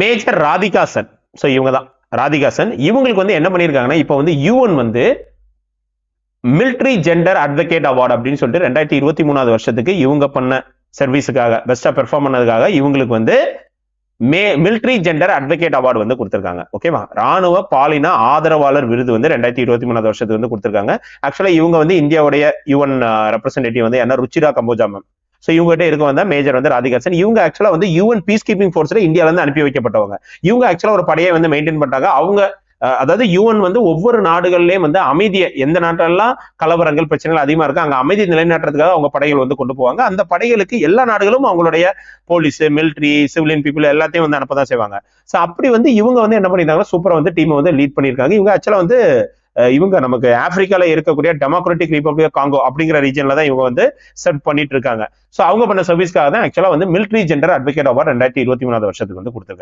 Major Radhika Sen. So இவங்க தான் ராதிகா சென். இவங்களுக்கு வந்து என்ன பண்ணியிருக்காங்கன்னா இப்போ வந்து யூஎன் வந்து மிலிட்ரி ஜெண்டர் அட்வொகேட் அவார்டு அப்படின்னு சொல்லிட்டு 2023 வருஷத்துக்கு இவங்க பண்ண சர்வீஸுக்காக பெஸ்டா பெர்ஃபார்ம் பண்ணதுக்காக இவங்களுக்கு வந்து மிலிட்ரி ஜெண்டர் அட்வொகேட் அவார்டு வந்து கொடுத்திருக்காங்க. ஓகேவா? ராணுவ பாலின ஆதரவாளர் விருது வந்து 2023 வருஷத்துக்கு வந்து கொடுத்திருக்காங்க. ஆக்சுவலா இவங்க வந்து இந்தியாவுடைய யுஎன் ரெப்ரசன்டேட்டிவ் வந்து என்ன ருச்சிரா கம்போஜா மேம். ஸோ இவங்ககிட்ட இருக்க வந்த மேஜர் வந்து ராதிகா சென். இவங்க ஆக்சுவலா வந்து யூஎன் பீஸ் கீப்பிங் ஃபோர்ஸ்ல இந்தியால இருந்து அனுப்பி வைக்கப்பட்டவங்க. இவங்க ஆக்சுவலா ஒரு படையை வந்து மெயின்டைன் பண்றாங்க. அவங்க அதாவது யூஎன் வந்து ஒவ்வொரு நாடுகள்லயும் வந்து அமைதியை எந்த நாட்டெல்லாம் கலவரங்கள் பிரச்சனைகள் அதிகமா இருக்கு அங்க அமைதி நிலைநாட்டுறதுக்காக அவங்க படைகள் வந்து கொண்டு போவாங்க. அந்த படைகளுக்கு எல்லா நாடுகளும் அவங்களுடைய போலீஸ், மிலிட்ரி, சிவிலியன் பீப்புள் எல்லாத்தையும் வந்து அனுப்பதான் செய்வாங்க. ஸோ அப்படி வந்து இவங்க வந்து என்ன பண்ணிருக்காங்க, சூப்பரா வந்து டீமை வந்து லீட் பண்ணியிருக்காங்க. இவங்க ஆக்சுவலா வந்து இவங்க நமக்கு ஆப்பிரிக்கால இருக்கக்கூடிய டெமோக்ராட்டிக் ரிபப்ளிக் காங்கோ அப்படிங்கிற ரீஜன்ல தான் இவங்க வந்து சர்வ் பண்ணிட்டு இருக்காங்க. ஸோ அவங்க பண்ண சர்வீஸ்க்காக தான் ஆக்சுவலா வந்து மிலிட்ரி ஜெண்டர் அட்வொகேட் அவார்டு 2023 வருஷத்துக்கு வந்து கொடுத்திருக்காங்க.